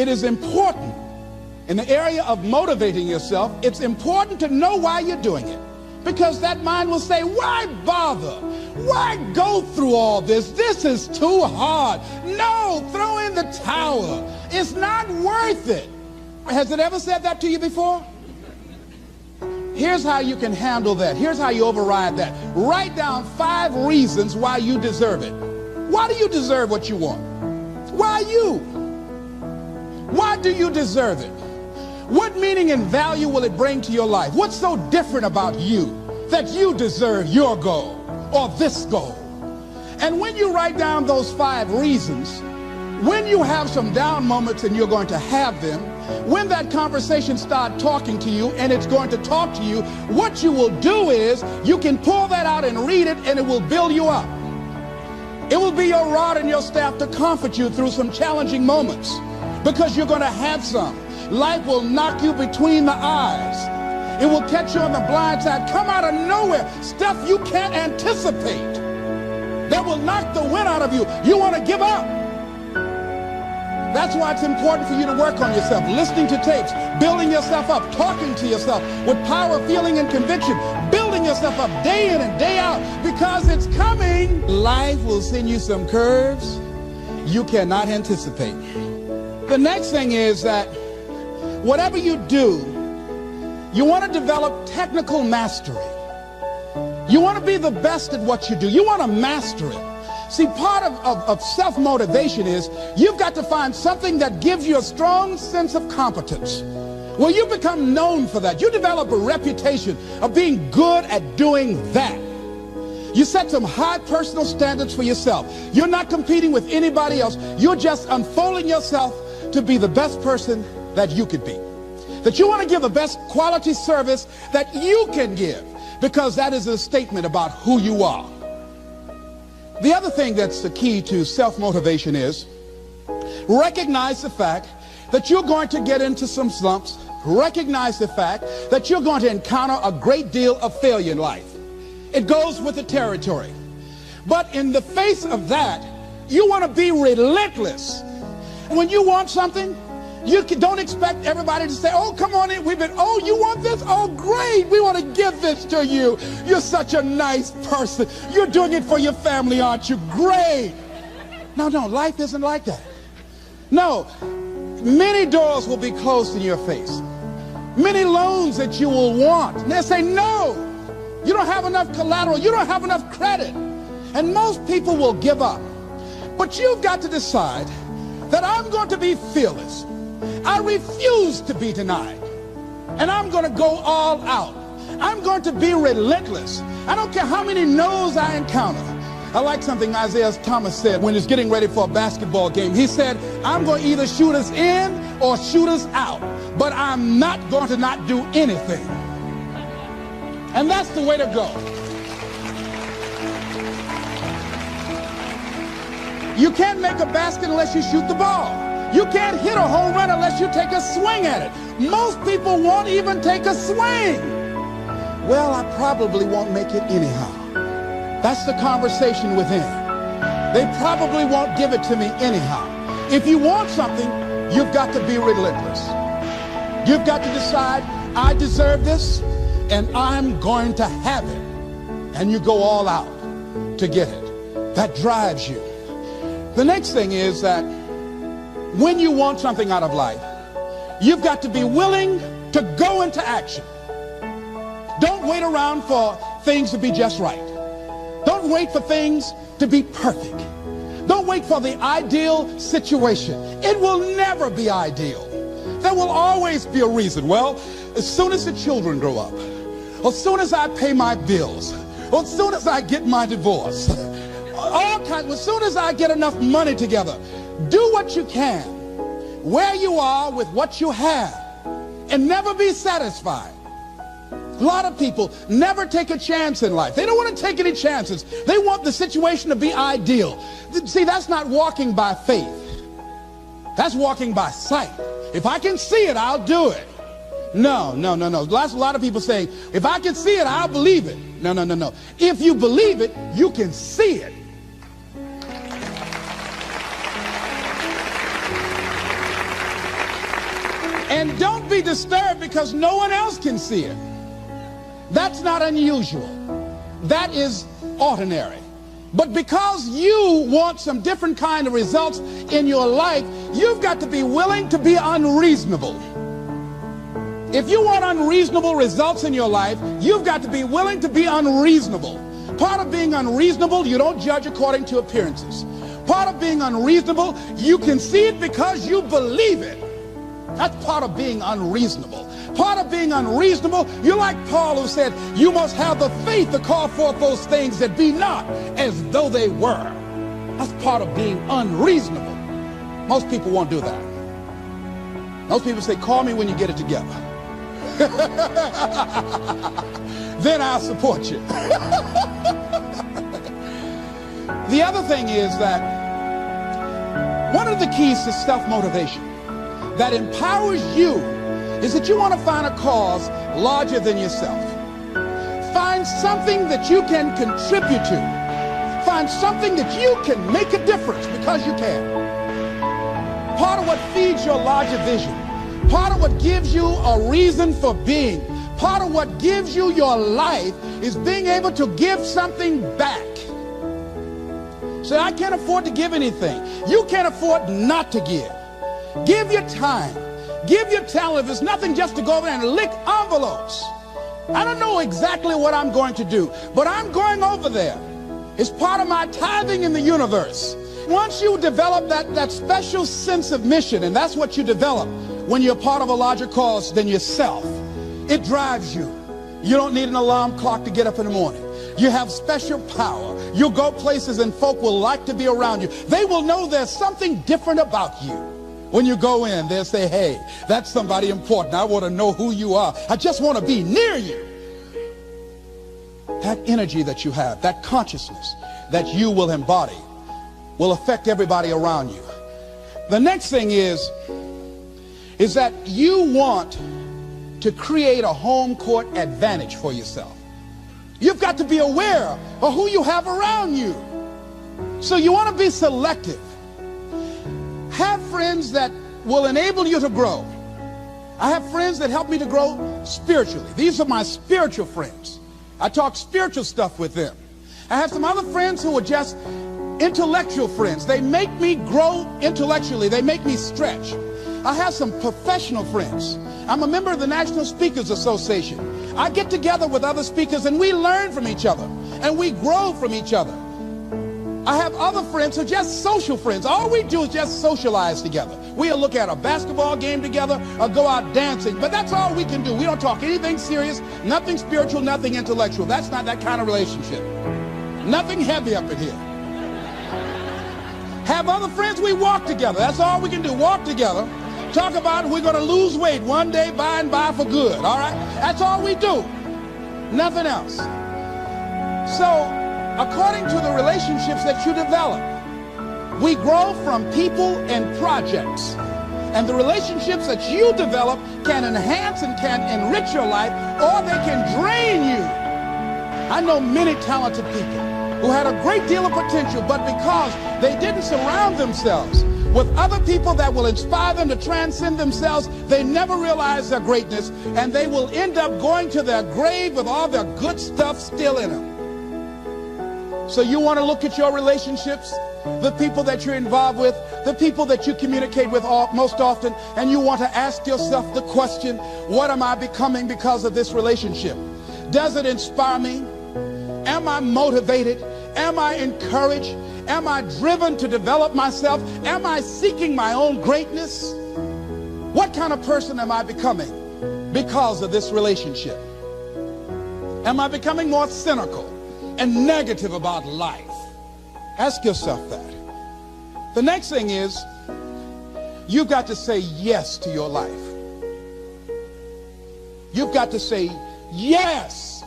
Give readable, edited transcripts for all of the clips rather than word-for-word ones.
it is important in the area of motivating yourself. It's important to know why you're doing it, because that mind will say, why bother? Why go through all this? This is too hard. No, throw in the towel. It's not worth it. Has it ever said that to you before? Here's how you can handle that. Here's how you override that. Write down 5 reasons why you deserve it. Why do you deserve what you want? Why you? Why do you deserve it? What meaning and value will it bring to your life? What's so different about you that you deserve your goal or this goal? And when you write down those 5 reasons, when you have some down moments, and you're going to have them, when that conversation starts talking to you, and it's going to talk to you, what you will do is you can pull that out and read it, and it will build you up. It will be your rod and your staff to comfort you through some challenging moments, because you're going to have some. Life will knock you between the eyes. It will catch you on the blind side, come out of nowhere, stuff you can't anticipate that will knock the wind out of you. You want to give up. That's why it's important for you to work on yourself, listening to tapes, building yourself up, talking to yourself with power, feeling, and conviction, building yourself up day in and day out, because it's coming. Life will send you some curves you cannot anticipate. The next thing is that whatever you do, you want to develop technical mastery. You want to be the best at what you do. You want to master it. See, part of self-motivation is you've got to find something that gives you a strong sense of competence. Well, you become known for that. You develop a reputation of being good at doing that. You set some high personal standards for yourself. You're not competing with anybody else. You're just unfolding yourself to be the best person that you could be. That you want to give the best quality service that you can give, because that is a statement about who you are. The other thing that's the key to self-motivation is recognize the fact that you're going to get into some slumps. Recognize the fact that you're going to encounter a great deal of failure in life. It goes with the territory. But in the face of that, you want to be relentless. When you want something, you don't expect everybody to say, oh, come on in. Oh, you want this? Oh, great. We want to give this to you. You're such a nice person. You're doing it for your family, aren't you? Great. No, life isn't like that. No, many doors will be closed in your face. Many loans that you will want. And they say, no, you don't have enough collateral. You don't have enough credit. And most people will give up. But you've got to decide that I'm going to be fearless. I refuse to be denied. And I'm going to go all out. I'm going to be relentless. I don't care how many no's I encounter. I like something Isaiah Thomas said when he was getting ready for a basketball game. He said, I'm going to either shoot us in or shoot us out, but I'm not going to not do anything. And that's the way to go. You can't make a basket unless you shoot the ball. You can't hit a home run unless you take a swing at it. Most people won't even take a swing. Well, I probably won't make it anyhow. That's the conversation within. They probably won't give it to me anyhow. If you want something, you've got to be relentless. You've got to decide, I deserve this, and I'm going to have it. And you go all out to get it. That drives you. The next thing is that when you want something out of life, you've got to be willing to go into action. Don't wait around for things to be just right. Don't wait for things to be perfect. Don't wait for the ideal situation. It will never be ideal. There will always be a reason. Well, as soon as the children grow up, or as soon as I pay my bills, or as soon as I get my divorce, as soon as I get enough money together, do what you can, where you are with what you have, and never be satisfied. A lot of people never take a chance in life. They don't want to take any chances. They want the situation to be ideal. See, that's not walking by faith. That's walking by sight. If I can see it, I'll do it. No. That's a lot of people saying, if I can see it, I'll believe it. No. If you believe it, you can see it. And don't be disturbed because no one else can see it. That's not unusual. That is ordinary. But because you want some different kind of results in your life, you've got to be willing to be unreasonable. If you want unreasonable results in your life, you've got to be willing to be unreasonable. Part of being unreasonable, you don't judge according to appearances. Part of being unreasonable, you can see it because you believe it. That's part of being unreasonable. Part of being unreasonable, you're like Paul who said, you must have the faith to call forth those things that be not as though they were. That's part of being unreasonable. Most people won't do that. Most people say, call me when you get it together. Then I'll support you. The other thing is that one of the keys to self-motivation that empowers you is that you want to find a cause larger than yourself. Find something that you can contribute to. Find something that you can make a difference because you can. Part of what feeds your larger vision, part of what gives you a reason for being, part of what gives you your life is being able to give something back. Say, I can't afford to give anything. You can't afford not to give. Give your time. Give your talent. If it's nothing, just to go over there and lick envelopes. I don't know exactly what I'm going to do, but I'm going over there. It's part of my tithing in the universe. Once you develop that special sense of mission, and that's what you develop when you're part of a larger cause than yourself, it drives you. You don't need an alarm clock to get up in the morning. You have special power. You'll go places and folk will like to be around you. They will know there's something different about you. When you go in, they'll say, hey, that's somebody important. I want to know who you are. I just want to be near you. That energy that you have, that consciousness that you will embody will affect everybody around you. The next thing is that you want to create a home court advantage for yourself. You've got to be aware of who you have around you. So you want to be selective. Have friends that will enable you to grow. I have friends that help me to grow spiritually. These are my spiritual friends. I talk spiritual stuff with them. I have some other friends who are just intellectual friends. They make me grow intellectually. They make me stretch. I have some professional friends. I'm a member of the National Speakers Association. I get together with other speakers and we learn from each other and we grow from each other. I have other friends who are just social friends. All we do is just socialize together. We'll look at a basketball game together or go out dancing, but that's all we can do. We don't talk anything serious, nothing spiritual, nothing intellectual. That's not that kind of relationship. Nothing heavy up in here. Have other friends, we walk together. That's all we can do, walk together. Talk about we're going to lose weight one day, by and by for good, all right? That's all we do. Nothing else. So, according to the relationships that you develop, we grow from people and projects. And the relationships that you develop can enhance and can enrich your life, or they can drain you. I know many talented people who had a great deal of potential, but because they didn't surround themselves with other people that will inspire them to transcend themselves, they never realize their greatness, and they will end up going to their grave with all their good stuff still in them. So you want to look at your relationships, the people that you're involved with, the people that you communicate with most often, and you want to ask yourself the question, what am I becoming because of this relationship? Does it inspire me? Am I motivated? Am I encouraged? Am I driven to develop myself? Am I seeking my own greatness? What kind of person am I becoming because of this relationship? Am I becoming more cynical and negative about life? Ask yourself that. The next thing is, you've got to say yes to your life. You've got to say yes.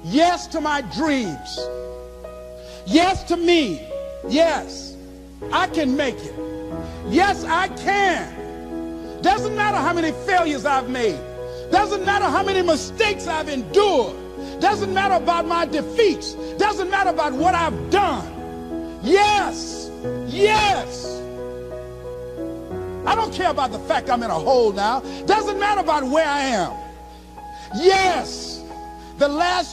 Yes to my dreams. Yes to me. Yes, I can make it. Yes, I can. Doesn't matter how many failures I've made. Doesn't matter how many mistakes I've endured. Doesn't matter about my defeats. Doesn't matter about what I've done. Yes, yes. I don't care about the fact I'm in a hole now. Doesn't matter about where I am. Yes, the last